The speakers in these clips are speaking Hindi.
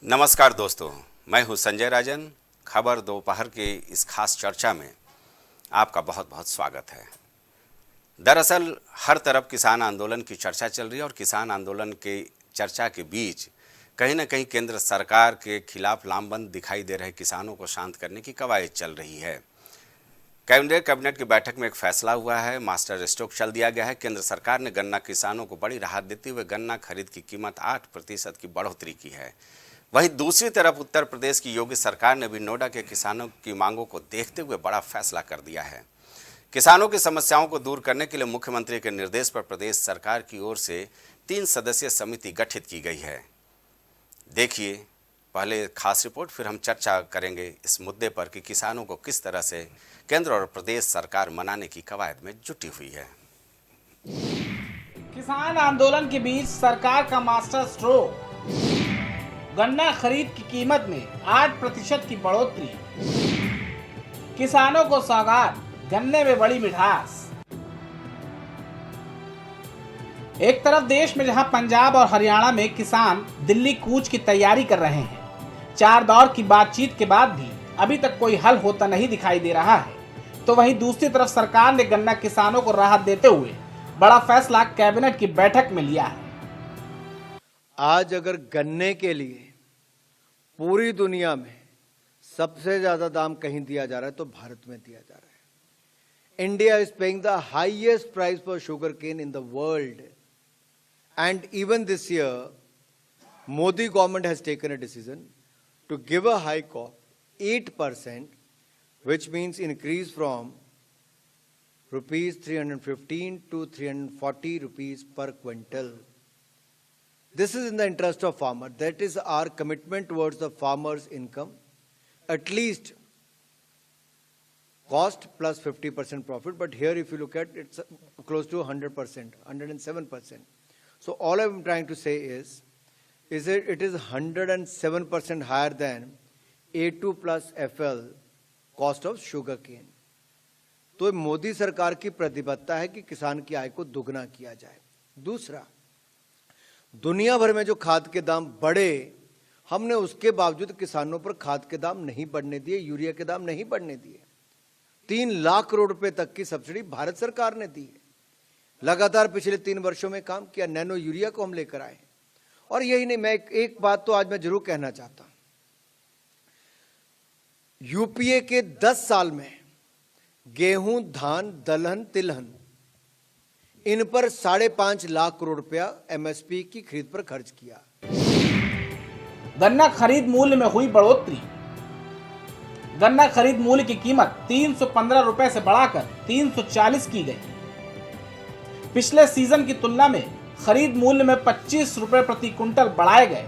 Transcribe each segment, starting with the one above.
नमस्कार दोस्तों, मैं हूं संजय राजन। खबर दोपहर के इस खास चर्चा में आपका बहुत बहुत स्वागत है। दरअसल हर तरफ किसान आंदोलन की चर्चा चल रही है और किसान आंदोलन के चर्चा के बीच कहीं ना कहीं केंद्र सरकार के खिलाफ लामबंद दिखाई दे रहे किसानों को शांत करने की कवायद चल रही है। कैबिनेट की बैठक में एक फैसला हुआ है, मास्टर स्ट्रोक चल दिया गया है। केंद्र सरकार ने गन्ना किसानों को बड़ी राहत देते हुए गन्ना खरीद की कीमत 8% की बढ़ोतरी की है। वहीं दूसरी तरफ उत्तर प्रदेश की योगी सरकार ने भी नोएडा के किसानों की मांगों को देखते हुए बड़ा फैसला कर दिया है। किसानों की समस्याओं को दूर करने के लिए मुख्यमंत्री के निर्देश पर प्रदेश सरकार की ओर से 3 सदस्यीय समिति गठित की गई है। देखिए पहले खास रिपोर्ट, फिर हम चर्चा करेंगे इस मुद्दे पर कि किसानों को किस तरह से केंद्र और प्रदेश सरकार मनाने की कवायद में जुटी हुई है। किसान आंदोलन के बीच सरकार का मास्टर स्ट्रोक, गन्ना खरीद की कीमत में 8% की बढ़ोतरी, किसानों को सौगात, गन्ने में बड़ी मिठास। एक तरफ देश में जहां पंजाब और हरियाणा में किसान दिल्ली कूच की तैयारी कर रहे हैं, 4 दौर की बातचीत के बाद भी अभी तक कोई हल होता नहीं दिखाई दे रहा है, तो वहीं दूसरी तरफ सरकार ने गन्ना किसानों को राहत देते हुए बड़ा फैसला कैबिनेट की बैठक में लिया है। आज अगर गन्ने के लिए पूरी दुनिया में सबसे ज्यादा दाम कहीं दिया जा रहा है तो भारत में दिया जा रहा है। India is paying the highest price for sugar cane in the world, and even this year Modi government has taken a decision to give a hike of 8%, which means increase from rupees 315 to 340 rupees per quintal. This is in the interest of farmer. That is our commitment towards the farmer's income. At least cost plus 50% profit. But here if you look at it's close to 100%, 107%. So all I'm trying to say is that it is 107% higher than A2 plus FL cost of sugar cane. तो मोदी सरकार की प्रतिबद्धता है कि किसान की आय को दुगना किया जाए। दूसरा, दुनिया भर में जो खाद के दाम बढ़े, हमने उसके बावजूद किसानों पर खाद के दाम नहीं बढ़ने दिए, यूरिया के दाम नहीं बढ़ने दिए। 3 लाख करोड़ रुपए तक की सब्सिडी भारत सरकार ने दी है। लगातार पिछले 3 वर्षों में काम किया। नैनो यूरिया को हम लेकर आए। और यही नहीं, मैं एक बात तो आज मैं जरूर कहना चाहता हूं, यूपीए के 10 साल में गेहूं, धान, दलहन, तिलहन, इन पर 5.5 लाख करोड़ रुपया एमएसपी की खरीद पर खर्च किया। गन्ना खरीद मूल्य में हुई बढ़ोतरी। गन्ना खरीद मूल्य की कीमत 315 रुपए से बढ़ाकर 340 की गई। पिछले सीजन की तुलना में खरीद मूल्य में 25 रुपए प्रति क्विंटल बढ़ाए गए।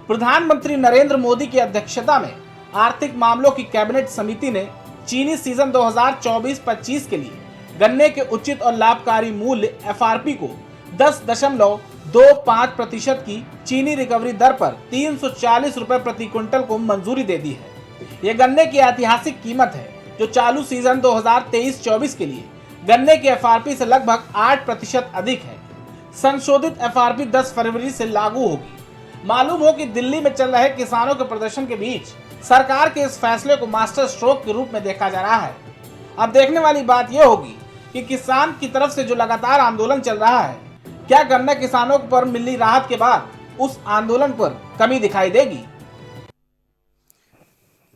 प्रधानमंत्री नरेंद्र मोदी की अध्यक्षता में आर्थिक मामलों की कैबिनेट समिति ने चीनी सीजन 2024-25 के लिए गन्ने के उचित और लाभकारी मूल्य एफआरपी को 10.25% की चीनी रिकवरी दर पर 340 रुपए प्रति क्विंटल को मंजूरी दे दी है। यह गन्ने की ऐतिहासिक कीमत है जो चालू सीजन 2023-24 के लिए गन्ने की एफआरपी से लगभग 8% अधिक है। संशोधित एफआरपी 10 फरवरी से लागू होगी। मालूम हो कि दिल्ली में चल रहे किसानों के प्रदर्शन के बीच सरकार के इस फैसले को मास्टर स्ट्रोक के रूप में देखा जा रहा है। अब देखने वाली बात यह होगी कि किसान की तरफ से जो लगातार आंदोलन चल रहा है, क्या गन्ना किसानों पर मिली राहत के बाद उस आंदोलन पर कमी दिखाई देगी।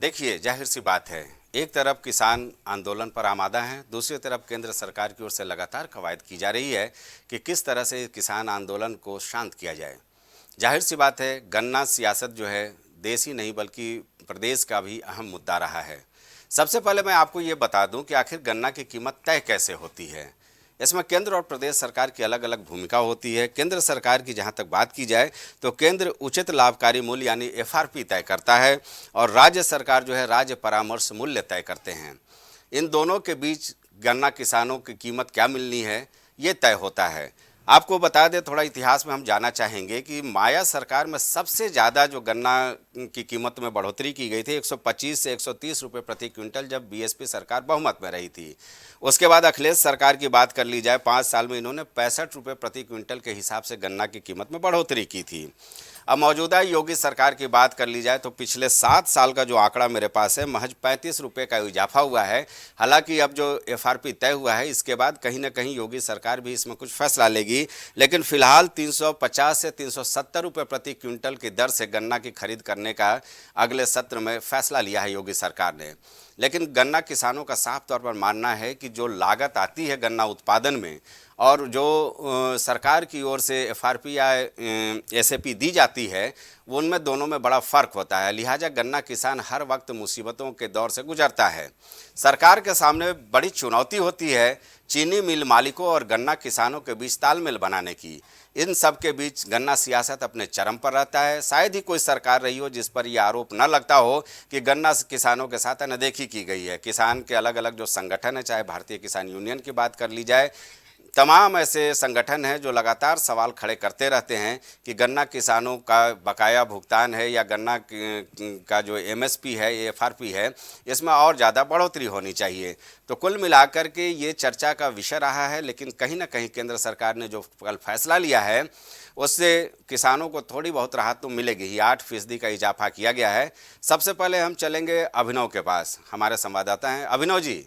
देखिए, जाहिर सी बात है, एक तरफ किसान आंदोलन पर आमादा हैं, दूसरी तरफ केंद्र सरकार की ओर से लगातार कवायद की जा रही है कि किस तरह से किसान आंदोलन को शांत किया जाए। जाहिर सी बात है, गन्ना सियासत जो है देश ही नहीं बल्कि प्रदेश का भी अहम मुद्दा रहा है। सबसे पहले मैं आपको ये बता दूं कि आखिर गन्ना की कीमत तय कैसे होती है। इसमें केंद्र और प्रदेश सरकार की अलग अलग भूमिका होती है। केंद्र सरकार की जहां तक बात की जाए तो केंद्र उचित लाभकारी मूल्य यानी एफआरपी तय करता है और राज्य सरकार जो है राज्य परामर्श मूल्य तय करते हैं। इन दोनों के बीच गन्ना किसानों की कीमत क्या मिलनी है ये तय होता है। आपको बता दें, थोड़ा इतिहास में हम जानना चाहेंगे कि माया सरकार में सबसे ज़्यादा जो गन्ना की कीमत में बढ़ोतरी की गई थी 125 से 130 रुपये प्रति क्विंटल, जब बीएसपी सरकार बहुमत में रही थी। उसके बाद अखिलेश सरकार की बात कर ली जाए, 5 साल में इन्होंने 65 रुपये प्रति क्विंटल के हिसाब से गन्ना की कीमत में बढ़ोतरी की थी। अब मौजूदा योगी सरकार की बात कर ली जाए तो पिछले 7 साल का जो आंकड़ा मेरे पास है, महज 35 रुपये का इजाफा हुआ है। हालांकि अब जो एफआरपी तय हुआ है, इसके बाद कहीं ना कहीं योगी सरकार भी इसमें कुछ फैसला लेगी, लेकिन फिलहाल 350 से 370 रुपये प्रति क्विंटल की दर से गन्ना की खरीद करने का अगले सत्र में फैसला लिया है योगी सरकार ने। लेकिन गन्ना किसानों का साफ तौर पर मानना है कि जो लागत आती है गन्ना उत्पादन में और जो सरकार की ओर से एफआरपी या एसएपी दी जाती है, वो उनमें दोनों में बड़ा फ़र्क होता है। लिहाजा गन्ना किसान हर वक्त मुसीबतों के दौर से गुजरता है। सरकार के सामने बड़ी चुनौती होती है चीनी मिल मालिकों और गन्ना किसानों के बीच तालमेल बनाने की। इन सब के बीच गन्ना सियासत अपने चरम पर रहता है। शायद ही कोई सरकार रही हो जिस पर यह आरोप न लगता हो कि गन्ना किसानों के साथ अनदेखी की गई है। किसान के अलग अलग जो संगठन है, चाहे भारतीय किसान यूनियन की बात कर ली जाए, तमाम ऐसे संगठन हैं जो लगातार सवाल खड़े करते रहते हैं कि गन्ना किसानों का बकाया भुगतान है या गन्ना का जो एमएसपी है, एफआरपी है, इसमें और ज़्यादा बढ़ोतरी होनी चाहिए। तो कुल मिलाकर के ये चर्चा का विषय रहा है। लेकिन कहीं ना कहीं केंद्र सरकार ने जो कल फैसला लिया है, उससे किसानों को थोड़ी बहुत राहत तो मिलेगी ही। 8% का इजाफा किया गया है। सबसे पहले हम चलेंगे अभिनव के पास, हमारे संवाददाता हैं। अभिनव जी,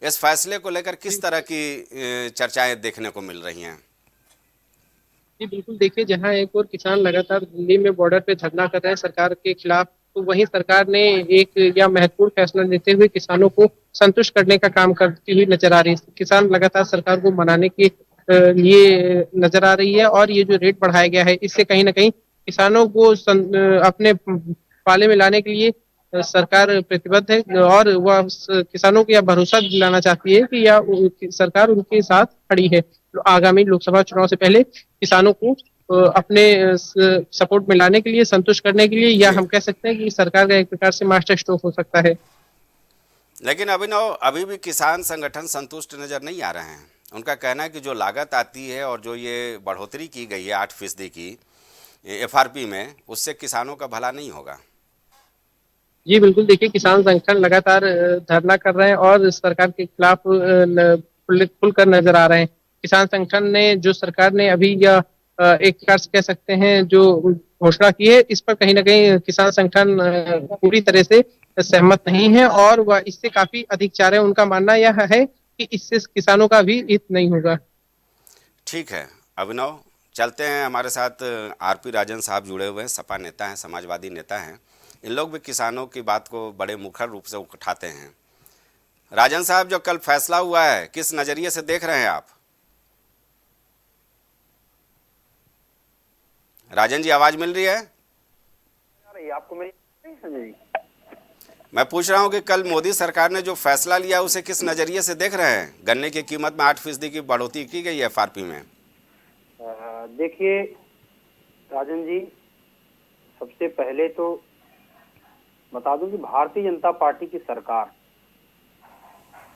इस फैसले को लेकर किस तरह की चर्चाएं देखने को मिल रही हैं? जी बिल्कुल, देखिए जहां एक और किसान लगातार दिल्ली में बॉर्डर पे धरना कर रहे हैं सरकार के खिलाफ, तो वहीं सरकार ने एक या महत्वपूर्ण फैसला लेते हुए किसानों को संतुष्ट करने का काम करती हुई नजर आ रही है। किसान लगातार सरकार को मनाने के लिए नजर आ रही है और ये जो रेट बढ़ाया गया है, इससे कहीं ना कहीं किसानों को अपने पाले में लाने के लिए सरकार प्रतिबद्ध है और वह किसानों को यह भरोसा दिलाना चाहती है कि यह सरकार उनके साथ खड़ी है। आगामी लोकसभा चुनाव से पहले किसानों को अपने सपोर्ट में लाने के लिए, संतुष्ट करने के लिए, या हम कह सकते हैं कि सरकार का एक प्रकार से मास्टर स्ट्रोक हो सकता है। लेकिन अभिनव, अभी भी किसान संगठन संतुष्ट नजर नहीं आ रहे हैं। उनका कहना है कि जो लागत आती है और जो ये बढ़ोतरी की गई है 8% की एफआरपी में, उससे किसानों का भला नहीं होगा। जी बिल्कुल, देखिए किसान संगठन लगातार धरना कर रहे हैं और सरकार के खिलाफ खुलकर नजर आ रहे हैं। किसान संगठन ने, जो सरकार ने अभी यह एक प्रकार से कह सकते हैं जो घोषणा की है, इस पर कहीं ना कहीं किसान संगठन पूरी तरह से सहमत नहीं है और वह इससे काफी अधिक चाह रहे हैं। उनका मानना यह है कि इससे किसानों का भी हित नहीं होगा। ठीक है अभिनव, चलते हैं। हमारे साथ आरपी राजन साहब जुड़े हुए हैं, सपा नेता हैं, समाजवादी नेता हैं। इन लोग भी किसानों की बात को बड़े मुखर रूप से उठाते हैं। राजन साहब, जो कल फैसला हुआ है, किस नजरिए से देख रहे हैं आप? राजन जी, आवाज मिल रही है? आपको मेरी? मैं पूछ रहा हूं कि कल मोदी सरकार ने जो फैसला लिया उसे किस नजरिए से देख रहे हैं? गन्ने की कीमत में 8% की बढ़ोतरी की गई है एफआरपी में। देखिए राजन जी, सबसे पहले तो बता दूं कि भारतीय जनता पार्टी की सरकार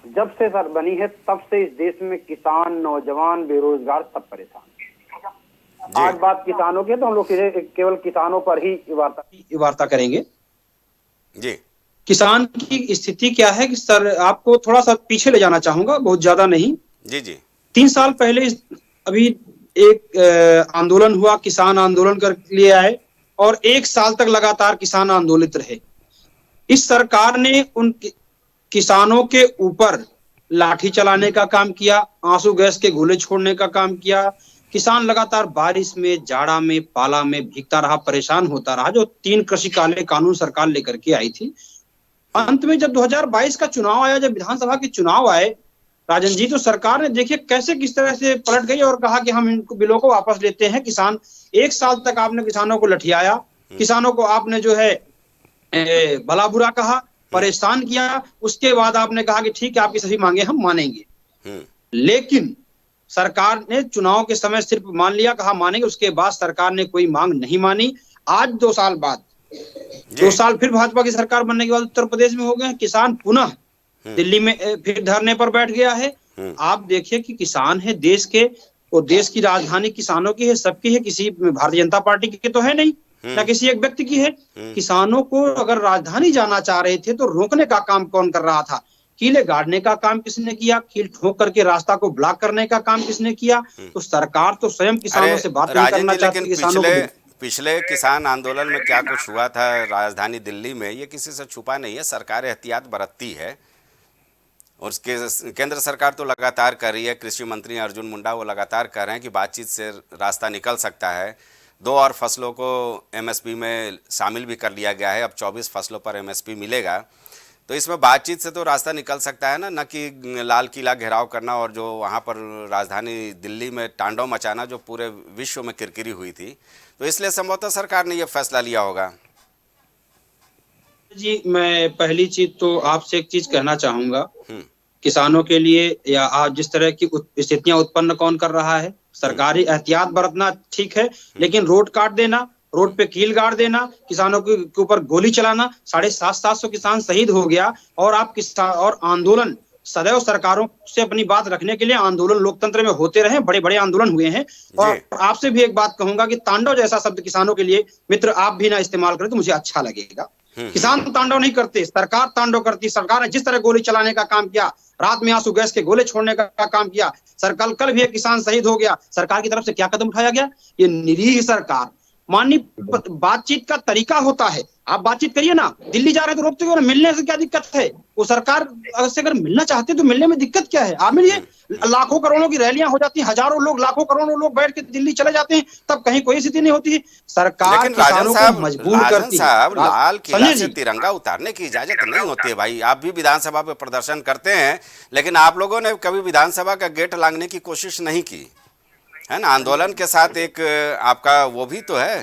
जब से सर बनी है, तब से इस देश में किसान, नौजवान, बेरोजगार सब परेशान। आज बात किसानों की, तो हम लोग केवल किसानों पर ही वार्ता करेंगे। जी, किसान की स्थिति क्या है कि सर, आपको थोड़ा सा पीछे ले जाना चाहूंगा, बहुत ज्यादा नहीं। जी जी। 3 साल पहले अभी एक आंदोलन हुआ, किसान आंदोलन कर लिए आए और 1 साल तक लगातार किसान आंदोलित रहे। इस सरकार ने उन किसानों के ऊपर लाठी चलाने का काम किया, आंसू गैस के गोले छोड़ने का काम किया। किसान लगातार बारिश में, जाड़ा में, पाला में भीगता रहा, परेशान होता रहा। जो 3 कृषि काले कानून सरकार लेकर के आई थी, अंत में जब 2022 का चुनाव आया, जब विधानसभा के चुनाव आए राजन जी, तो सरकार ने देखिए कैसे किस तरह से पलट गई और कहा कि हम इन बिलों को वापस लेते हैं। किसान 1 साल तक आपने किसानों को लठियाया, किसानों को आपने जो है भला बुरा कहा, परेशान किया। उसके बाद आपने कहा कि ठीक है, आपकी सभी मांगे हम मानेंगे। लेकिन सरकार ने चुनाव के समय सिर्फ मान लिया, कहा मानेंगे, उसके बाद सरकार ने कोई मांग नहीं मानी। आज 2 साल बाद, 2 साल फिर भाजपा की सरकार बनने के बाद उत्तर प्रदेश में हो गए, किसान पुनः दिल्ली में फिर धरने पर बैठ गया है। आप देखिए कि किसान है देश के, और देश की राजधानी किसानों की है, सबकी है, किसी भारतीय जनता पार्टी की तो है नहीं। न किसी एक व्यक्ति की है। किसानों को अगर राजधानी जाना चाह रहे थे तो रोकने का काम कौन कर रहा था? कीले गाड़ने का काम किसने किया? कील ठोक करके रास्ता को ब्लॉक करने का काम किसने किया? तो सरकार तो स्वयं किसानों से बात नहीं राजन करना जी, चाहती, लेकिन किसानों को पिछले किसान आंदोलन में क्या कुछ हुआ था राजधानी दिल्ली में, ये किसी से छुपा नहीं है। सरकार एहतियात बरतती है और उसके केंद्र सरकार तो लगातार कर रही है। कृषि मंत्री अर्जुन मुंडा वो लगातार कह रहे हैं कि बातचीत से रास्ता निकल सकता है। 2 और फसलों को एमएसपी में शामिल भी कर लिया गया है। अब 24 फसलों पर एमएसपी मिलेगा, तो इसमें बातचीत से तो रास्ता निकल सकता है ना, न कि लाल किला घेराव करना और जो वहाँ पर राजधानी दिल्ली में तांडव मचाना जो पूरे विश्व में किरकिरी हुई थी। तो इसलिए संभवतः सरकार ने यह फैसला लिया होगा। जी, मैं पहली चीज तो आपसे एक चीज कहना चाहूंगा, किसानों के लिए या आज जिस तरह की स्थितियां उत्पन्न कौन कर रहा है, सरकारी एहतियात बरतना ठीक है, लेकिन रोड काट देना, रोड पे कील गाड़ देना, किसानों के ऊपर गोली चलाना, 750 किसान शहीद हो गया। और आप किसान और आंदोलन सदैव सरकारों से अपनी बात रखने के लिए आंदोलन लोकतंत्र में होते रहे, बड़े बड़े आंदोलन हुए हैं। और आपसे भी एक बात कहूंगा कि तांडव जैसा शब्द किसानों के लिए मित्र आप भी ना इस्तेमाल करें तो मुझे अच्छा लगेगा। किसान तांडव नहीं करते, सरकार तांडव करती। सरकार ने जिस तरह गोली चलाने का काम किया, रात में आंसू गैस के गोले छोड़ने का काम किया, सरकार कल भी एक किसान शहीद हो गया, सरकार की तरफ से क्या कदम उठाया गया? ये निरीह सरकार। माननीय बातचीत का तरीका होता है, आप बातचीत करिए ना, दिल्ली जा रहे हैं तो रोकते हो, मिलने से क्या दिक्कत है? वो सरकार से अगर मिलना चाहते तो मिलने में दिक्कत क्या है? आप मिलिए। लाखों करोड़ों की रैलियां हो जाती हैं, हजारों लोग, लाखों करोड़ों लोग बैठ के दिल्ली चले जाते हैं, तब कहीं कोई स्थिति नहीं होती है। सरकार किसानों को मजबूर करती है। लाल किला से तिरंगा उतारने की इजाजत नहीं होती है भाई। आप भी विधानसभा पे प्रदर्शन करते हैं, लेकिन आप लोगों ने कभी विधानसभा का गेट लांघने की कोशिश नहीं की है ना। आंदोलन के साथ एक आपका वो भी तो है।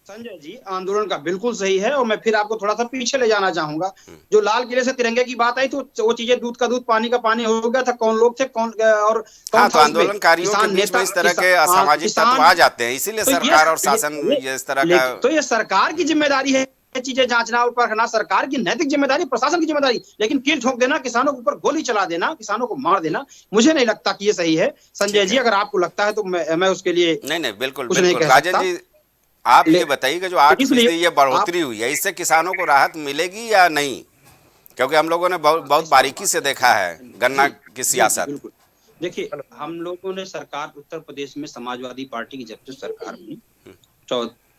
संजय जी, आंदोलन का बिल्कुल सही है। और मैं फिर आपको थोड़ा सा पीछे ले जाना चाहूंगा। जो लाल किले से तिरंगे की बात आई तो वो चीजें दूध का दूध पानी का पानी हो गया था। कौन लोग थे, कौन और कौन तो आंदोलनकारियों के बीच में इस तरह के असामाजिक तत्व आ जाते हैं, इसीलिए सरकार और शासन इस तरह का। तो ये सरकार की जिम्मेदारी है चीजें जांचना और परखना, सरकार की नैतिक जिम्मेदारी, प्रशासन की जिम्मेदारी। लेकिन कील ठोक देना, किसानों के ऊपर गोली चला देना, किसानों को मार देना, मुझे नहीं लगता कि ये सही है। संजय जी, अगर आपको लगता है तो मैं उसके लिए नहीं बिल्कुल बिल्कुल। राजन जी, आप ये बताइए कि जो 8% ये बढ़ोतरी हुई है, इससे किसानों को राहत मिलेगी या नहीं? क्योंकि हम लोगों ने बहुत बारीकी से देखा है गन्ना की सियासत। देखिए, हम लोगों ने सरकार उत्तर प्रदेश में समाजवादी पार्टी की जब से सरकार बनी,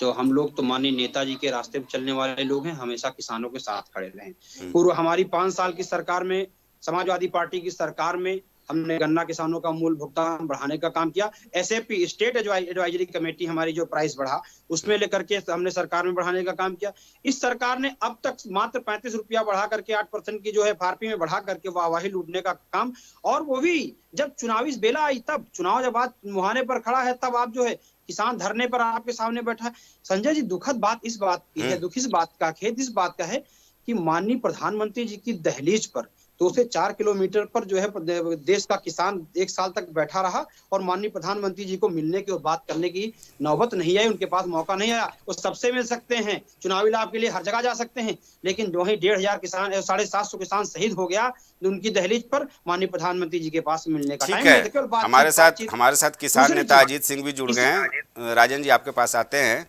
तो हम लोग तो माननीय नेताजी के रास्ते पर चलने वाले लोग हैं, हमेशा किसानों के साथ खड़े रहे। पूर्व हमारी 5 साल की सरकार में, समाजवादी पार्टी की सरकार में, हमने गन्ना किसानों का मूल भुगतान बढ़ाने का काम किया। एसएपी स्टेट एडवाइजरी कमेटी हमारी जो प्राइस बढ़ा, उसमें लेकर के हमने सरकार में बढ़ाने का काम किया। इस सरकार ने अब तक मात्र 35 रुपया बढ़ा करके 8% की जो है एफआरपी में बढ़ा करके वाहवाही लूटने का काम। और वो भी जब चुनावी बेला आई, तब चुनाव जब आज मुहाने पर खड़ा है, तब आप जो है किसान धरने पर आपके सामने बैठा है। संजय जी, दुखद बात इस बात की है, दुख इस बात का, खेद इस बात का है कि माननीय प्रधानमंत्री जी की दहलीज पर 2 से 4 किलोमीटर पर जो है देश का किसान 1 साल तक बैठा रहा और माननीय प्रधानमंत्री जी को मिलने की और बात करने की नौबत नहीं आई, उनके पास मौका नहीं आया। वो सबसे मिल सकते हैं, चुनावी लाभ के लिए हर जगह जा सकते हैं, लेकिन जो ही 1,500 किसान, 750 किसान शहीद हो गया उनकी दहलीज पर, माननीय प्रधानमंत्री जी के पास मिलने का टाइम है। हमारे साथ किसान नेता अजीत सिंह भी जुड़ गए हैं। राजन जी, आपके पास आते हैं।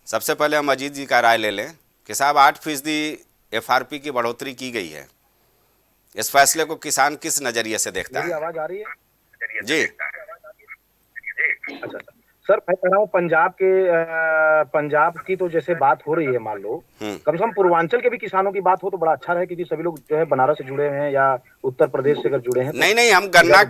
सबसे पहले हम अजीत जी का राय ले लें कि साहब 8% एफआरपी की बढ़ोतरी की गई है, इस फैसले को किसान किस नजरिए से देखता है? आवाज आ रही है जी? अच्छा सर, मैं कह रहा हूँ पंजाब की तो जैसे बात हो रही है, मान लो कम से कम पूर्वांचल के भी किसानों की बात हो तो बड़ा अच्छा रहे, क्योंकि सभी लोग जो है बनारस से जुड़े हैं या उत्तर प्रदेश से अगर जुड़े हैं। नहीं, हम गन्ना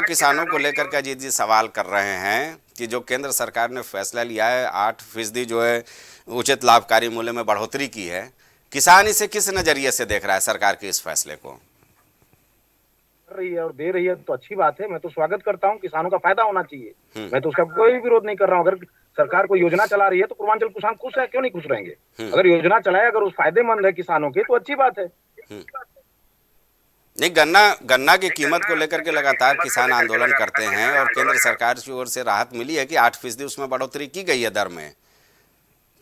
किसानों को लेकर के अजीत जी सवाल कर रहे हैं कि जो केंद्र सरकार ने फैसला लिया है 8% जो है उचित लाभकारी मूल्य में बढ़ोतरी की है, किसान इसे किस नजरिए से देख रहा है सरकार के इस फैसले को? कर रही है और दे रही है तो अच्छी बात है, मैं तो स्वागत करता हूं, किसानों का फायदा होना चाहिए, मैं तो उसका कोई विरोध नहीं कर रहा हूं। अगर सरकार कोई योजना चला रही है तो पूर्वांचल किसान खुश है, क्यों नहीं खुश रहेंगे? अगर योजना चलाए, अगर उस फायदेमंद है किसानों के, तो अच्छी बात है। नहीं, गन्ना की कीमत को लेकर के लगातार किसान आंदोलन करते हैं और केंद्र सरकार की ओर से राहत मिली है कि 8% उसमें बढ़ोतरी की गई है दर में,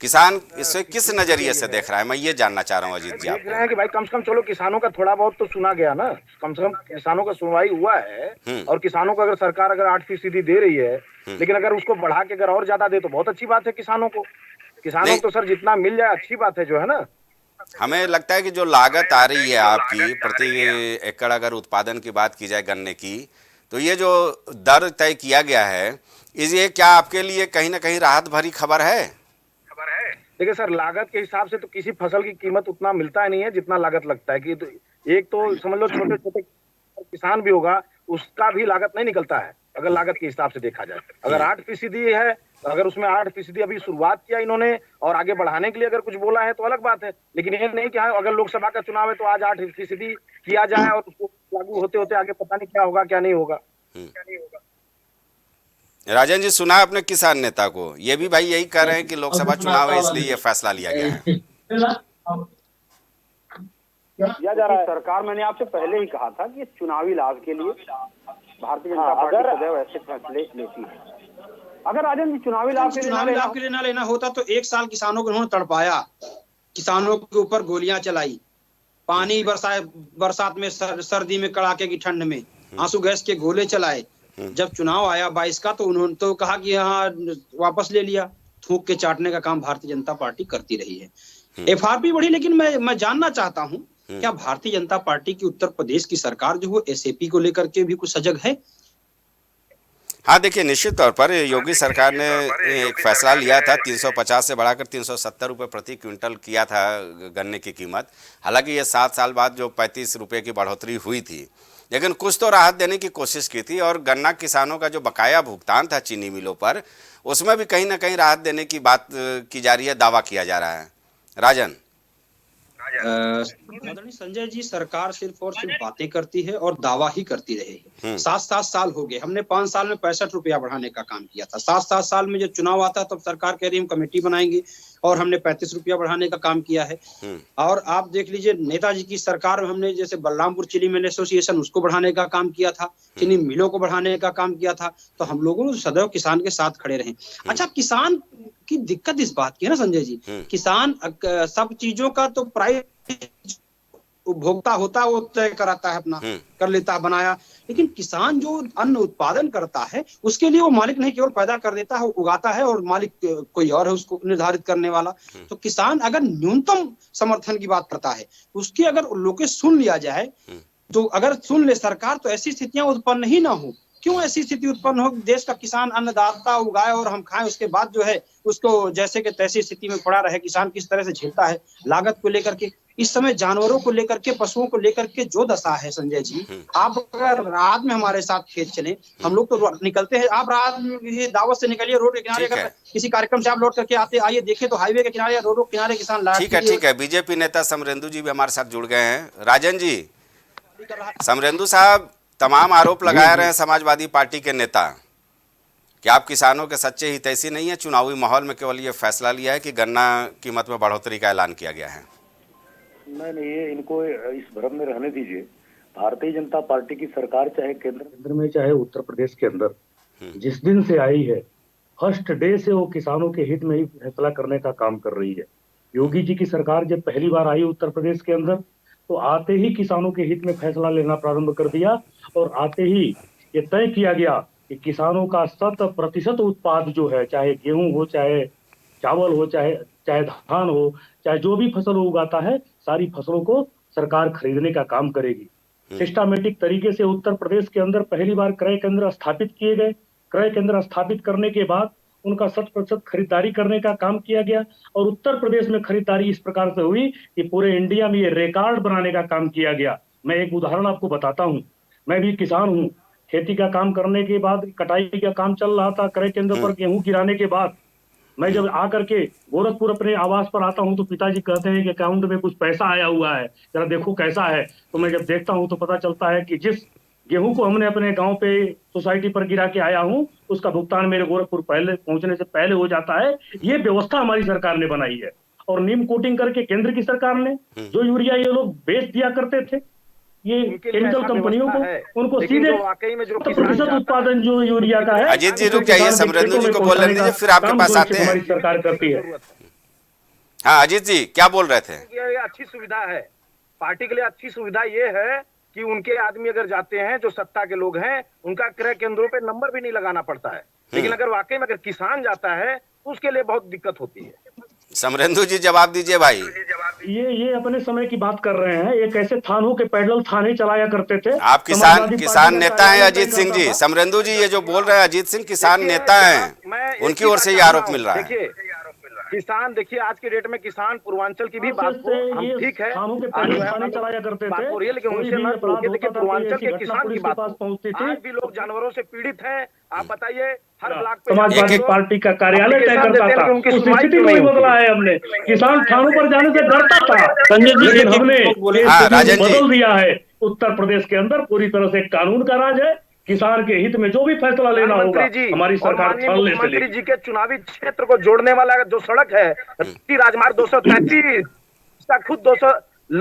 किसान इसे किस नजरिए से देख रहा है, मैं ये जानना चाह रहा हूँ अजीत जी देख रहे आपको। हैं कि भाई कम से कम चलो किसानों का थोड़ा बहुत तो सुना गया ना, कम से कम किसानों का सुनवाई हुआ है। और किसानों को अगर सरकार अगर 8% दे रही है, लेकिन अगर उसको बढ़ा के अगर और ज्यादा दे तो बहुत अच्छी बात है किसानों को। किसानों को तो सर जितना मिल जाए अच्छी बात है, जो है ना। हमें लगता है कि जो लागत आ रही है आपकी प्रति एकड़, अगर उत्पादन की बात की जाए गन्ने की, तो ये जो दर तय किया गया है, ये क्या आपके लिए कहीं ना कहीं राहत भरी खबर है? देखिए सर, लागत के हिसाब से तो किसी फसल की कीमत उतना मिलता नहीं है जितना लागत लगता है। कि तो एक तो समझ लो छोटे छोटे किसान भी होगा, उसका भी लागत नहीं निकलता है अगर लागत के हिसाब से देखा जाए। अगर 8% है, अगर उसमें 8% अभी शुरुआत किया इन्होंने और आगे बढ़ाने के लिए अगर कुछ बोला है तो अलग बात है। लेकिन ये नहीं कि अगर लोकसभा का चुनाव है तो आज 8% किया जाए और उसको लागू होते होते आगे पता नहीं क्या होगा क्या नहीं होगा। राजन जी, सुना आपने किसान नेता को, ये भी भाई यही कह रहे हैं कि लोकसभा चुनाव है इसलिए ये फैसला लिया गया है। किया जा रहा है। सरकार, मैंने आपसे पहले ही कहा था कि चुनावी लाभ के लिए भारतीय जनता पार्टी सदैव ऐसे फैसले लेती है। अगर राजन जी चुनावी लाभ के लिए ना लेना होता तो एक साल किसानों को उन्होंने तड़पाया, किसानों के ऊपर गोलियां चलाई, पानी बरसाए, बरसात में, सर्दी में, कड़ाके की ठंड में आंसू गैस के गोले चलाए। जब चुनाव आया 22 का तो उन्होंने तो कहा कि हाँ वापस ले लिया। थूक के चाटने का काम भारतीय जनता पार्टी करती रही है। एफआरपी बढ़ी, लेकिन मैं जानना चाहता हूं क्या भारतीय जनता पार्टी की उत्तर प्रदेश की सरकार जो है एसएपी को लेकर के भी कुछ सजग है? हाँ देखिए, निश्चित तौर पर योगी सरकार ने एक फैसला लिया था, 350 से बढ़ाकर 370 रुपये प्रति क्विंटल किया था गन्ने की कीमत। हालांकि ये 7 साल बाद जो 35 रुपये की बढ़ोतरी हुई थी, लेकिन कुछ तो राहत देने की कोशिश की थी। और गन्ना किसानों का जो बकाया भुगतान था चीनी मिलों पर, उसमें भी कहीं ना कहीं राहत देने की बात की जा रही है, दावा किया जा रहा है। राजन, आदरणीय संजय जी, सरकार सिर्फ और सिर्फ बातें करती है और दावा ही करती रहेगी। 7 साल हो गए, हमने 5 साल में 65 रुपया बढ़ाने का काम किया था। 7 साल में जब चुनाव आता तब सरकार कह रही हम कमेटी बनाएंगे और हमने 35 रुपया बढ़ाने का काम किया है। और आप देख लीजिए, नेताजी की सरकार में हमने जैसे बलरामपुर चीनी मिल एसोसिएशन उसको बढ़ाने का काम किया था, चीनी मिलों को बढ़ाने का काम किया था। तो हम लोगों ने सदैव किसान के साथ खड़े रहे। अच्छा, किसान की दिक्कत इस बात की है ना संजय जी, किसान सब चीजों का तो प्राइस उपभोक्ता होता है वो तय कराता है, अपना कर लेता है बनाया। लेकिन किसान जो अन्न उत्पादन करता है उसके लिए वो मालिक नहीं केवल पैदा कर देता है, वो उगाता है और मालिक कोई और है उसको निर्धारित करने वाला। तो किसान अगर न्यूनतम समर्थन की बात करता है, उसकी अगर लोग सुन लिया जाए, तो अगर सुन ले सरकार, तो ऐसी स्थितियां उत्पन्न ही ना हो। क्यों ऐसी स्थिति उत्पन्न हो? देश का किसान अन्नदाता उगाए और हम खाएं, उसके बाद जो है उसको जैसे कि तैसी स्थिति में पड़ा रहे। किसान किस तरह से झेलता है लागत को लेकर के, इस समय जानवरों को लेकर के, पशुओं को लेकर के जो दशा है संजय जी। आप अगर रात में हमारे साथ खेत चले, हम लोग तो निकलते हैं, आप रात में दावत से निकलिए, रोड के किनारे अगर किसी कार्यक्रम से आप लौट करके आते आइए, देखे तो हाईवे के किनारे, रोड के किनारे किसान। ठीक है। बीजेपी नेता समरेंदु जी भी हमारे साथ जुड़ गए हैं। राजन जी, समरेंदु साहब तमाम आरोप लगा रहे हैं समाजवादी पार्टी के नेता कि आप किसानों के सच्चे हितैषी नहीं है, चुनावी माहौल में केवल ये फैसला लिया है कि गन्ना कीमत में बढ़ोतरी का ऐलान किया गया है। नहीं, ये इनको इस भ्रम में रहने दीजिए। भारतीय जनता पार्टी की सरकार चाहे केंद्र में चाहे उत्तर प्रदेश के अंदर जिस दिन से आई है, फर्स्ट डे से वो किसानों के हित में ही फैसला करने का काम कर रही है। योगी जी की सरकार जब पहली बार आई उत्तर प्रदेश के अंदर, तो आते ही किसानों के हित में फैसला लेना प्रारंभ कर दिया और आते ही ये तय किया गया कि किसानों का 100% उत्पाद जो है, चाहे गेहूं हो, चाहे चावल हो, चाहे धान हो, चाहे जो भी फसल उगाता है, सारी फसलों को सरकार खरीदने का काम करेगी। सिस्टमैटिक तरीके से उत्तर प्रदेश के अंदर पहली बार क्रय केंद्र स्थापित किए गए। क्रय केंद्र स्थापित करने के बाद उनका 100% खरीदारी करने का काम किया गया और उत्तर प्रदेश में खरीदारी इस प्रकार से हुई कि पूरे इंडिया में ये रिकॉर्ड बनाने का काम किया गया। मैं एक उदाहरण आपको बताता हूँ। मैं भी किसान हूँ। खेती का काम करने के बाद कटाई का काम चल रहा था। क्रय केंद्र पर गेहूं गिराने के बाद मैं जब आकर के गोरखपुर अपने आवास पर आता हूं तो पिताजी कहते हैं कि अकाउंट में कुछ पैसा आया हुआ है, जरा देखो कैसा है। तो मैं जब देखता हूं तो पता चलता है कि जिस गेहूं को हमने अपने गांव पे सोसाइटी पर गिरा के आया हूं, उसका भुगतान मेरे गोरखपुर पहले पहुंचने से पहले हो जाता है। ये व्यवस्था हमारी सरकार ने बनाई है। और नीम कोटिंग करके केंद्र की सरकार ने जो यूरिया ये लोग बेच दिया करते थे ये केमिकल कंपनियों को, उनको सीधे 100% उत्पादन जो यूरिया का है। अजीत जी रुक जाइए, समरेंदु जी को बोलने दीजिए, फिर आपके पास आते हैं। हमारी सरकार करती है। हाँ अजीत जी क्या बोल रहे थे? ये अच्छी सुविधा है पार्टी के लिए। अच्छी सुविधा ये है कि उनके आदमी अगर जाते हैं जो सत्ता के लोग हैं, उनका क्रय केंद्रों पे नंबर भी नहीं लगाना पड़ता है। लेकिन अगर वाकई में अगर किसान जाता है तो उसके लिए बहुत दिक्कत होती है। समरेंदु जी जवाब दीजिए भाई। ये अपने समय की बात कर रहे हैं। एक ऐसे थानों के पैदल थाने चलाया करते थे। आप किसान नेता हैं अजीत सिंह जी। समरेंदु जी ये जो बोल रहे हैं अजीत सिंह किसान नेता हैं, उनकी ओर से ये आरोप मिल रहा है। देखिए किसान, देखिए आज के डेट में किसान पूर्वांचल की भी बात को हम ठीक है चलाया करते बात हो रही है, लेकिन उनसे मत रोकिए। देखिए पूर्वांचल के किसान की बात आज भी लोग जानवरों से पीड़ित हैं। आप बताइए हर ब्लॉक पे समाजवादी पार्टी का कार्यालय तय करता था, उनकी स्थिति को नहीं बदला है हमने। किसान थानों पर जाने से डरता था संजय जी, लेकिन हमने बदल दिया है। उत्तर प्रदेश के अंदर पूरी तरह से कानून का राज है। किसान के हित में जो भी फैसला लेना होगा हमारी सरकार मुख्यमंत्री जी के चुनावी क्षेत्र को जोड़ने वाला जो सड़क है राजमार्ग 233, खुद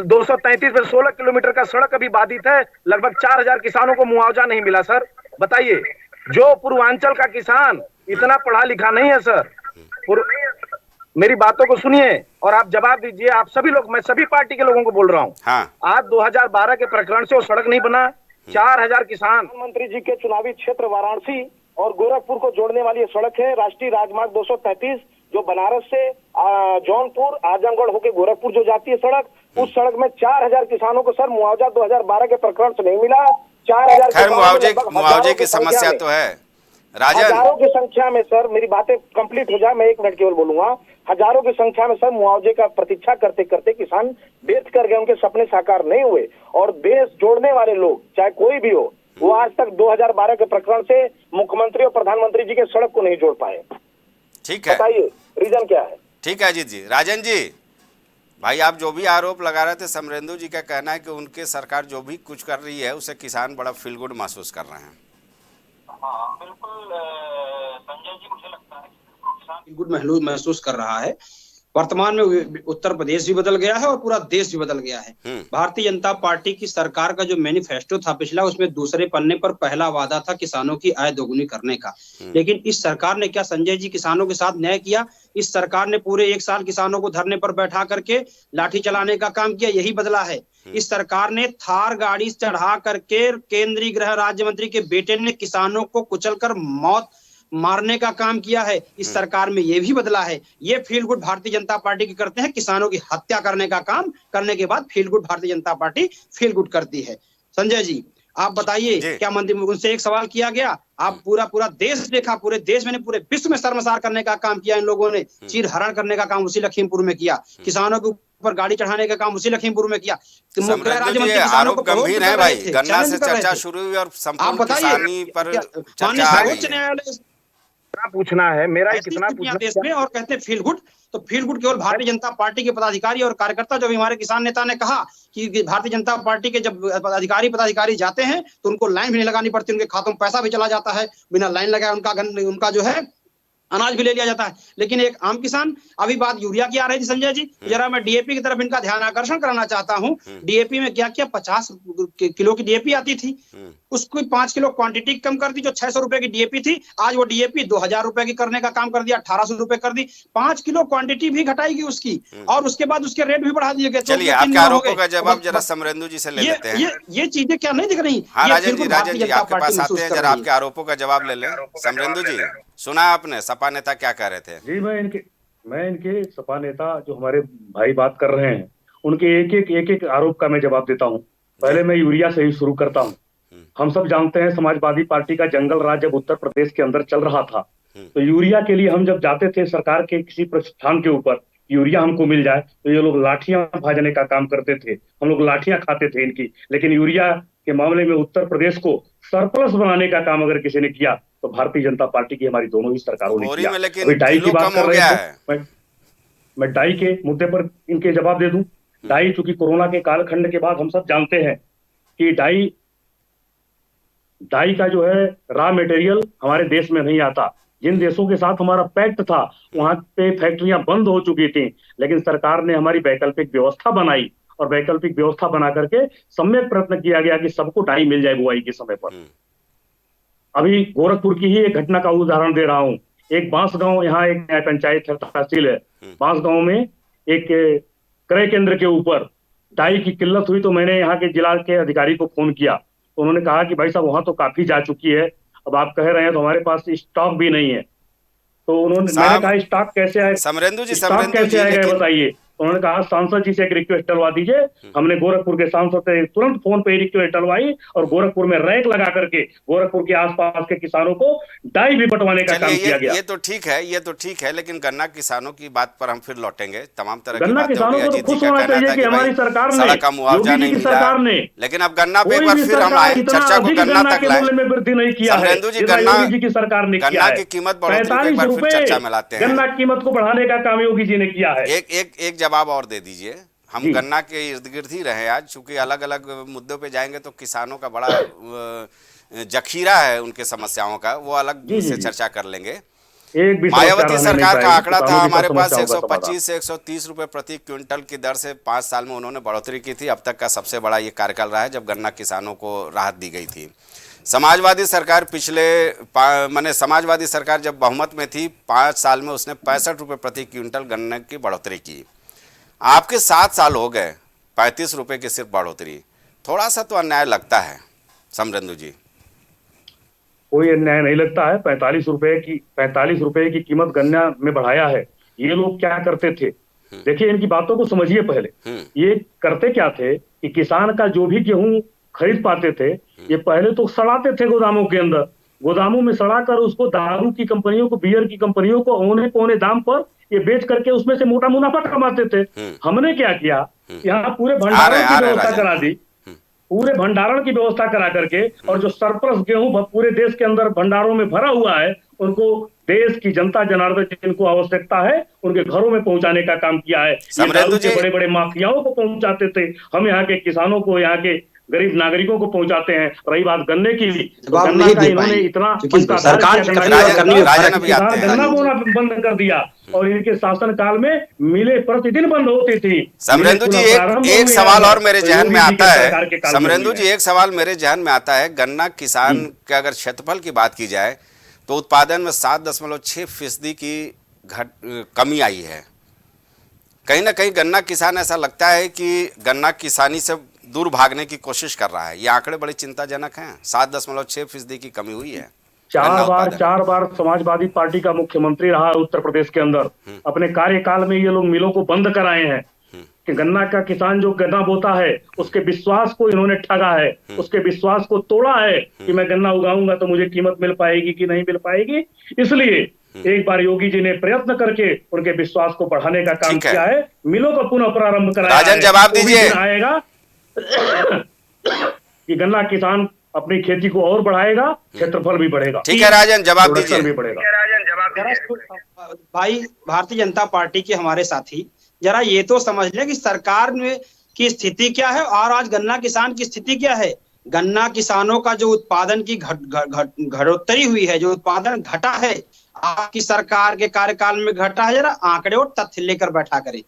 233 पे 16 किलोमीटर का सड़क अभी बाधित है। लगभग 4000 किसानों को मुआवजा नहीं मिला सर। बताइए, जो पूर्वांचल का किसान इतना पढ़ा लिखा नहीं है सर। मेरी बातों को सुनिए और आप जवाब दीजिए। आप सभी लोग, मैं सभी पार्टी के लोगों को बोल रहा हूँ। हाँ। आज 2012 के प्रकरण से वो सड़क नहीं बना। 4000 किसान, प्रधानमंत्री जी के चुनावी क्षेत्र वाराणसी और गोरखपुर को जोड़ने वाली सड़क है राष्ट्रीय राजमार्ग 233, जो बनारस से जौनपुर आजमगढ़ होकर गोरखपुर जो जाती है सड़क, उस सड़क में 4000 किसानों को सर मुआवजा 2012 के प्रकरण से नहीं मिला। 4000 खैर मुआवजे की समस्या तो है राजन। हजारों की संख्या में सर, मेरी बातें कंप्लीट हो जाए, मैं 1 मिनट केवल बोलूंगा। हजारों की संख्या में सर मुआवजे का प्रतीक्षा करते करते किसान बेच कर गए, उनके सपने साकार नहीं हुए। और देश जोड़ने वाले लोग चाहे कोई भी हो, वो आज तक 2012 के प्रकरण से मुख्यमंत्री और प्रधानमंत्री जी के सड़क को नहीं जोड़ पाए। ठीक है, बताइए रीजन क्या है? ठीक है अजीत जी। राजन जी भाई, आप जो भी आरोप लगा रहे थे, समरेंदु जी का कहना है कि उनके सरकार जो भी कुछ कर रही है उसे किसान बड़ा फील गुड महसूस कर रहे हैं। हाँ बिल्कुल संजय जी, मुझे लगता है किसान गुड महसूस कर रहा है। वर्तमान में उत्तर प्रदेश भी बदल गया है और पूरा देश भी बदल गया है। भारतीय जनता पार्टी की सरकार का जो मैनिफेस्टो था पिछला, उसमें दूसरे पन्ने पर पहला वादा था किसानों की आय दोगुनी करने का। लेकिन इस सरकार ने क्या संजय जी किसानों के साथ न्याय किया? इस सरकार ने पूरे 1 साल किसानों को धरने पर बैठा करके लाठी चलाने का काम किया, यही बदला है। इस सरकार ने थार गाड़ी चढ़ा करके केंद्रीय गृह राज्य मंत्री के बेटे ने किसानों को कुचलकर मौत मारने का काम किया है। इस सरकार में ये भी बदला है। ये feel good Bharatiya Janata party की करते हैं, किसानों की हत्या करने का काम करने के बाद feel good Bharatiya Janata party feel good करती है। संजय जी आप बताइए, क्या मंत्री उनसे एक सवाल किया गया? आप पूरा देश देखा, पूरे देश में पूरे विश्व में शर्मसार करने का काम किया इन लोगों ने। चीर हरण करने का काम उसी लखीमपुर में किया, किसानों के ऊपर गाड़ी चढ़ाने का काम उसी लखीमपुर में किया। आरोप गंभीर है भाई। गन्ना से चर्चा शुरू हुई और संपूर्ण किसानी पर चर्चा आ गई। पूछना है मेरा कितना पूछना देश में, और कहते हैं फील गुड। तो फील गुड केवल भारतीय जनता पार्टी के पदाधिकारी और कार्यकर्ता, जो हमारे किसान नेता ने कहा कि भारतीय जनता पार्टी के जब पदाधिकारी जाते हैं तो उनको लाइन भी नहीं लगानी पड़ती, उनके खातों में पैसा भी चला जाता है, बिना लाइन लगाए उनका जो है अनाज भी ले लिया जाता है। लेकिन एक आम किसान, अभी बात यूरिया की आ रही थी संजय जी, जरा मैं डीएपी की तरफ इनका ध्यान आकर्षण कराना चाहता हूं। डीएपी में क्या किया, 50 किलो की डीएपी आती थी, उसको 5 किलो क्वांटिटी कम कर दी। जो 600 रुपए की डीएपी थी, आज वो डीएपी 2000 रुपए की करने का काम कर दिया, 1800 रुपए कर दी। 5 किलो क्वांटिटी भी घटाएगी उसकी, और उसके बाद उसके रेट भी बढ़ा दिए गए। चलिए आपके आरोपों का जवाब जरा समरेंदु जी से ले लेते हैं। ये चीजें क्या नहीं दिख रही? हाँ राजन जी आपके पास आते हैं, जरा आपके आरोपों का जवाब ले लें। समरेंदु जी सुना आपने सपा नेता क्या कह रहे थे? जी मैं इनके सपा नेता जो हमारे भाई बात कर रहे हैं, उनके एक एक आरोप का मैं जवाब देता हूं। पहले मैं यूरिया से ही शुरू करता हूं। हम सब जानते हैं समाजवादी पार्टी का जंगल राज जब उत्तर प्रदेश के अंदर चल रहा था, तो यूरिया के लिए हम जब जाते थे सरकार के किसी प्रतिष्ठान के ऊपर, यूरिया हमको मिल जाए तो ये लोग लाठियां भाजने का काम करते थे, हम लोग लाठियां खाते थे इनकी। लेकिन यूरिया के मामले में उत्तर प्रदेश को सरप्लस बनाने का काम अगर किसी ने किया तो भारतीय जनता पार्टी की हमारी दोनों ही सरकारों ने किया। अभी डाई की बात कर रहे थे, मैं डाई के मुद्दे पर इनके जवाब दे दूं। डाई चूंकि कोरोना के कालखंड के बाद हम सब जानते हैं कि डाई का जो है रॉ मटेरियल हमारे देश में नहीं आता। जिन देशों के साथ हमारा पैक्ट था वहां पे फैक्ट्रियां बंद हो चुकी थी, लेकिन सरकार ने हमारी वैकल्पिक व्यवस्था बनाई, और वैकल्पिक व्यवस्था बना करके सम्यक प्रयत्न किया गया कि सबको डाई मिल जाए बुआई के समय पर। अभी गोरखपुर की ही एक घटना का उदाहरण दे रहा हूं। एक बांसगांव, यहाँ एक पंचायत तहसील है, बांसगांव में एक क्रय केंद्र के ऊपर डाई की किल्लत हुई, तो मैंने यहाँ के जिला के अधिकारी को फोन किया, तो उन्होंने कहा कि भाई साहब वहां तो काफी जा चुकी है, अब आप कह रहे हैं तो हमारे पास स्टॉक भी नहीं है। तो मैंने कहा स्टॉक कैसे आए, समरेंदु जी, स्टॉक कैसे आएगा लेकिन बताइए। उन्होंने कहा सांसद जी से एक रिक्वेस्ट डलवा दीजिए। हमने गोरखपुर के सांसद से तुरंत फोन पे रिक्वेस्ट डलवाई और गोरखपुर में रैक लगा करके गोरखपुर के आसपास के किसानों को डाई भी बंटवाने का काम किया गया। ये तो ठीक है, ये तो ठीक है, लेकिन गन्ना किसानों की बात पर हम फिर लौटेंगे। तमाम तरह की गन्ना बातें किसानों को तो खुश होना चाहिए कि हमारी सरकार ने, सड़क का मुआवजा नहीं मिला, लेकिन अब गन्ना पे एक बार फिर हम आए, चर्चा को गन्ना तक लाए। में वृद्धि नहीं किया है समरेंदु जी, गन्ना की सरकार ने किया गन्ना है। की कीमत बढ़ोतरी को एक बार फिर चर्चा में लाते हैं। गन्ना की कीमत को बढ़ाने का काम योगी जी ने किया है। एक जवाब और दे दीजिए। हम गन्ना के इर्द गिर्द ही रहे आज, चूंकि अलग अलग मुद्दों पे जाएंगे तो किसानों का बड़ा जखीरा है उनके समस्याओं का, वो अलग से चर्चा कर लेंगे। मायावती सरकार का आंकड़ा था हमारे पास 125 से 130 रुपए प्रति क्विंटल की दर से 5 साल में उन्होंने बढ़ोतरी की थी। अब तक का सबसे बड़ा ये कार्यकाल रहा है जब गन्ना किसानों को राहत दी गई थी। समाजवादी सरकार समाजवादी सरकार जब बहुमत में थी 5 साल में उसने 65 रुपए प्रति क्विंटल गन्ने की बढ़ोतरी की। आपके 7 साल हो गए, 35 रुपए की सिर्फ बढ़ोतरी, थोड़ा सा तो अन्याय लगता है समरेंदु जी। कोई अन्याय नहीं लगता है। 45 रुपए की कीमत गन्ना में बढ़ाया है। ये लोग क्या करते थे, देखिए इनकी बातों को समझिए। पहले ये करते क्या थे कि किसान का जो भी गेहूं खरीद पाते थे, ये पहले तो सड़ाते थे गोदामों के अंदर, गोदामों में सड़ा कर उसको दारू की कंपनियों को, बियर की कंपनियों को औने पौने दाम पर ये बेच करके उसमें से मोटा मुनाफा कमाते थे। हमने क्या किया, यहाँ पूरे भंडारण की व्यवस्था करा दी, पूरे भंडारण की व्यवस्था करा करके, और जो सरप्लस गेहूं पूरे देश के अंदर भंडारों में भरा हुआ है उनको देश की जनता जनार्दन जिनको आवश्यकता है उनके घरों में पहुंचाने का काम किया है। बड़े बड़े माफियाओं को पहुंचाते थे, हम यहाँ के किसानों को, यहाँ के गरीब नागरिकों को पहुंचाते हैं। रही बात गन्ने की, गन्ना का इन्होंने इतना सरकार गन्ना बोना बंद कर दिया और इनके शासन काल में मिले प्रतिदिन बंद होती थी। समरेंदु जी, एक सवाल और मेरे जहन में आता है। समरेंदु जी, एक सवाल मेरे जहन में आता है। गन्ना किसान के अगर क्षेत्रफल की बात की जाए तो उत्पादन में 7.6% की कमी आई है। कहीं ना कहीं गन्ना किसान ऐसा लगता है कि गन्ना किसानी से दूर भागने की कोशिश कर रहा है। ये आंकड़े बड़े चिंताजनक हैं। 7.6% की कमी हुई है। 4 बार समाजवादी पार्टी का मुख्यमंत्री रहा उत्तर प्रदेश के अंदर। अपने कार्यकाल में ये लोग मिलों को बंद कराए हैं कि गन्ना का किसान जो गन्ना बोता है उसके विश्वास को इन्होंने ठगा है, उसके विश्वास को तोड़ा है कि मैं गन्ना उगाऊंगा तो मुझे कीमत मिल पाएगी कि नहीं मिल पाएगी। इसलिए एक बार योगी जी ने प्रयत्न करके उनके विश्वास को बढ़ाने का काम किया है, मिलों को पुनः प्रारंभ कराया है। राजन, जवाब दीजिए। आएगा कि गन्ना किसान अपनी खेती को और बढ़ाएगा, क्षेत्रफल भी बढ़ेगा। ठीक है राजन, जवाब दीजिए। भी बढ़ेगा। भाई भारतीय जनता पार्टी के हमारे साथी जरा ये तो समझ ले कि सरकार में की स्थिति क्या है और आज गन्ना किसान की स्थिति क्या है। गन्ना किसानों का जो उत्पादन की घटोत्तरी हुई है, जो उत्पादन घटा है आपकी सरकार के कार्यकाल में घटा है, जरा आंकड़े और तथ्य लेकर बैठा करें।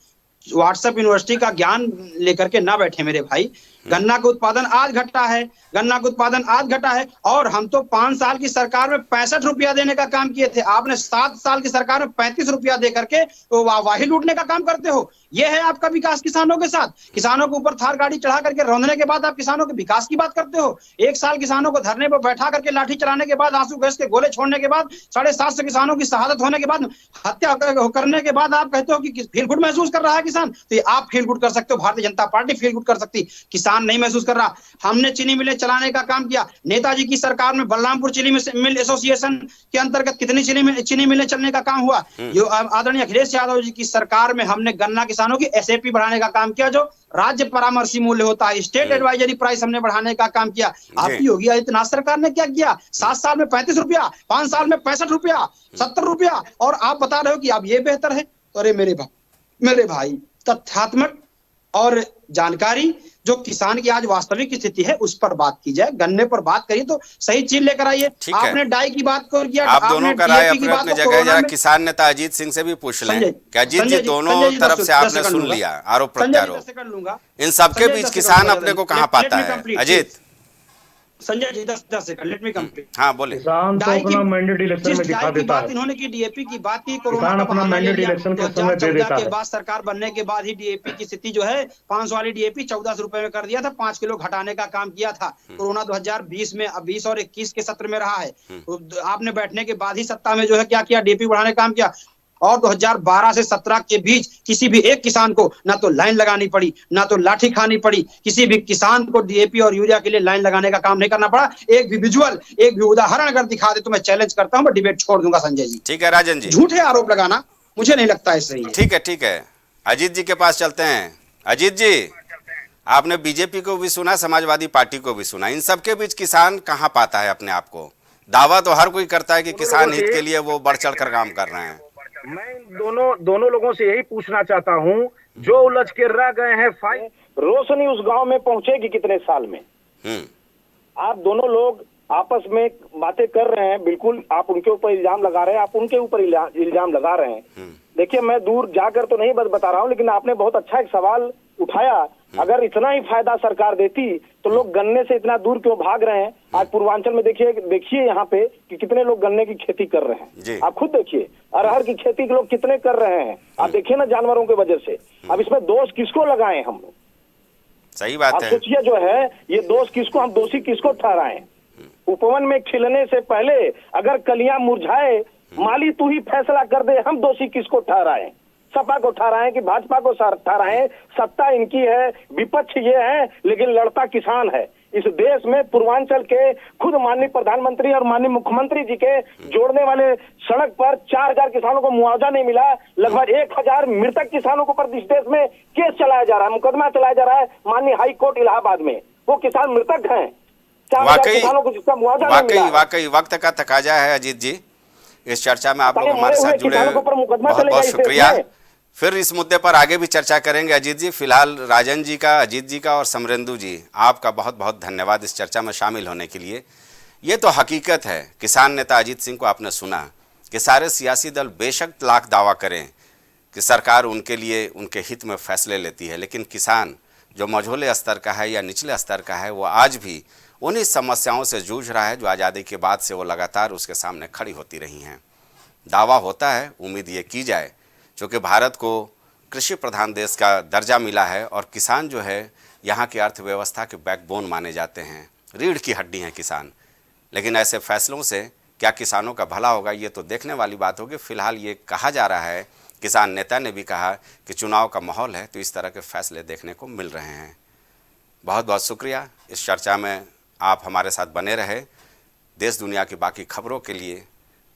व्हाट्सएप यूनिवर्सिटी का ज्ञान लेकर के ना बैठे मेरे भाई। गन्ना का उत्पादन आज घटा है, गन्ना का उत्पादन आज घटा है, और हम तो 5 साल की सरकार में 65 रुपया देने का काम किए थे। आपने 7 साल की सरकार में 35 रुपया दे करके वाही लूटने का काम करते हो। यह है आपका विकास किसानों के साथ। किसानों के ऊपर थार गाड़ी चढ़ा करके रौंदने के बाद आप किसानों के विकास की बात करते हो। 1 साल किसानों को धरने पर बैठा करके लाठी चलाने के बाद, आंसू गैस के गोले छोड़ने के बाद, 750 किसानों की शहादत होने के बाद, हत्या करने के बाद आप कहते हो कि फील गुड महसूस कर रहा है किसान। तो आप फील गुड कर सकते हो, Bharatiya Janata party feel good कर सकती, किसान नहीं महसूस कर रहा। हमने चीनी मिलें चलाने का काम किया। नेताजी की सरकार में बलरामपुर चीनी मिल एसोसिएशन के अंतर्गत कितनी चीनी मिलें चलने का काम हुआ। जो आदरणीय अखिलेश यादव जी की सरकार में हमने गन्ना किसानों की एसएपी बढ़ाने का काम किया, जो राज्य परामर्शी मूल्य होता है, स्टेट एडवाइजरी प्राइस हमने बढ़ाने का काम किया। आपकी योगी आदित्यनाथ सरकार ने क्या किया? 7 साल में 35 रुपया, 5 साल में 65 रुपया, 70 रुपया, और आप बता रहे हो कि अब ये बेहतर है। अरे मेरे भाई तथ्यात्मक और जानकारी जो किसान की आज वास्तविक स्थिति है उस पर बात की जाए। गन्ने पर बात करिए तो सही चीज लेकर आइए। आपने डाई की बात कर किया, आप दोनों का राय अपनी जगह। जरा किसान नेता अजीत सिंह से भी पूछ लें कि अजीत जी, दोनों तरफ से आपने सुन लिया आरोप प्रत्यारोप, इन सबके बीच किसान अपने को कहाँ पाता है? Ajit, Sanjay ji 10 second let me complete. हाँ बोले। किसान तो अपना मैंडेट इलेक्शन में दिखा देता है। इन्होंने की डीएपी की बात की, कोरोना किसान का अपना बहाना ले मैंडेट लिया। इलेक्शन के समय दे 2014 देता के है। बाद सरकार बनने के बाद ही डीएपी की स्थिति जो है 500 वाली डीएपी 1400 रुपए में कर दिया था, 5 किलो घटाने का काम किया था। कोरोना 2020 में 20 और 21 के सत्र में रहा है। आपने बैठने के बाद ही सत्ता में जो है क्या किया, डीएपी बढ़ाने का काम किया। और 2012 से 17 के बीच किसी भी एक किसान को ना तो लाइन लगानी पड़ी, ना तो लाठी खानी पड़ी। किसी भी किसान को डीएपी और यूरिया के लिए लाइन लगाने का काम नहीं करना पड़ा। एक भी विजुअल, एक भी उदाहरण अगर दिखा दे तो मैं चैलेंज करता हूं, मैं डिबेट छोड़ दूंगा संजय जी। ठीक है राजन जी, झूठे आरोप लगाना मुझे नहीं लगता है सही है। ठीक है। अजीत जी के पास चलते हैं। अजीत जी, आपने बीजेपी को भी सुना, समाजवादी पार्टी को भी सुना, इन सबके बीच किसान कहाँ पाता है अपने आप को? दावा तो हर कोई करता है कि किसान हित के लिए वो बढ़ चढ़ कर काम कर रहे हैं। मैं दोनों लोगों से यही पूछना चाहता हूं, जो उलझ के रह गए हैं, रोशनी उस गांव में पहुंचेगी कितने साल में? आप दोनों लोग आपस में बातें कर रहे हैं, बिल्कुल आप उनके ऊपर इल्जाम लगा रहे हैं, आप उनके ऊपर इल्जाम लगा रहे हैं। देखिए, मैं दूर जाकर तो नहीं बता रहा हूं, लेकिन आपने बहुत अच्छा एक सवाल उठाया। अगर इतना ही फायदा सरकार देती तो लोग गन्ने से इतना दूर क्यों भाग रहे हैं? आज पूर्वांचल में देखिए यहाँ पे कि कितने लोग गन्ने की खेती कर रहे हैं। आप खुद देखिए, अरहर की खेती के लोग कितने कर रहे हैं। आप देखिए ना, जानवरों की वजह से। अब इसमें दोष किसको लगाएं हम लोग? सही बात आप है। सोचिए, जो है ये दोष किसको, हम दोषी किसको ठहराएं? उपवन में खिलने से पहले अगर कलियां मुरझाए, माली तू ही फैसला कर दे, हम दोषी किसको ठहराएं? सपा को ठहराएं कि भाजपा को ठहराएं? सत्ता इनकी है, विपक्ष ये है, लेकिन लड़ता किसान है। इस देश में पूर्वांचल के खुद माननीय प्रधानमंत्री और माननीय मुख्यमंत्री जी के जोड़ने वाले सड़क पर 4000 किसानों को मुआवजा नहीं मिला। लगभग 1000 मृतक किसानों के ऊपर इस देश में केस चलाया जा रहा है, मुकदमा चलाया जा रहा है माननीय हाई कोर्ट इलाहाबाद में। वो किसान मृतक हैं। 4000 किसानों को जिसका मुआवजा नहीं मिला। वाकई वक्त का तकाजा है। अजीत जी, इस चर्चा में आप लोग हमारे साथ जुड़े, बहुत बहुत शुक्रिया। फिर इस मुद्दे पर आगे भी चर्चा करेंगे अजीत जी। फिलहाल राजन जी का, अजीत जी का और समरेंदु जी, आपका बहुत बहुत धन्यवाद इस चर्चा में शामिल होने के लिए। ये तो हकीकत है। किसान नेता अजीत सिंह को आपने सुना कि सारे सियासी दल बेशक लाख दावा करें कि सरकार उनके लिए, उनके हित में फैसले लेती है, लेकिन किसान जो मझोले स्तर का है या निचले स्तर का है, वो आज भी उन्हीं समस्याओं से जूझ रहा है जो आज़ादी के बाद से वो लगातार उसके सामने खड़ी होती रही हैं। दावा होता है, उम्मीद ये की जाए, क्योंकि भारत को कृषि प्रधान देश का दर्जा मिला है और किसान जो है यहाँ की अर्थव्यवस्था के बैकबोन माने जाते हैं, रीढ़ की हड्डी हैं किसान। लेकिन ऐसे फैसलों से क्या किसानों का भला होगा, ये तो देखने वाली बात होगी। फिलहाल ये कहा जा रहा है, किसान नेता ने भी कहा कि चुनाव का माहौल है तो इस तरह के फैसले देखने को मिल रहे हैं। बहुत बहुत शुक्रिया। इस चर्चा में आप हमारे साथ बने रहे। देश दुनिया की बाकी खबरों के लिए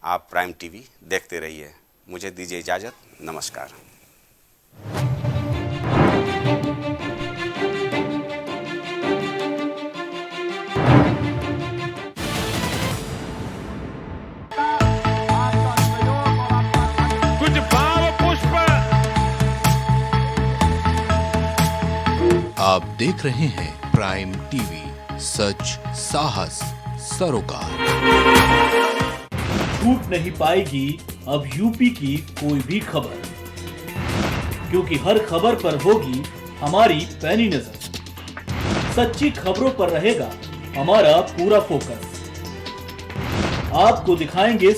आप प्राइम टीवी देखते रहिए। मुझे दीजिए इजाज़त। नमस्कार। कुछ भाव पुष्प। आप देख रहे हैं प्राइम टीवी, सच साहस सरोकार। छूट नहीं पाएगी अब यूपी की कोई भी खबर, क्योंकि हर खबर पर होगी हमारी पैनी नजर। सच्ची खबरों पर रहेगा हमारा पूरा फोकस। आपको दिखाएंगे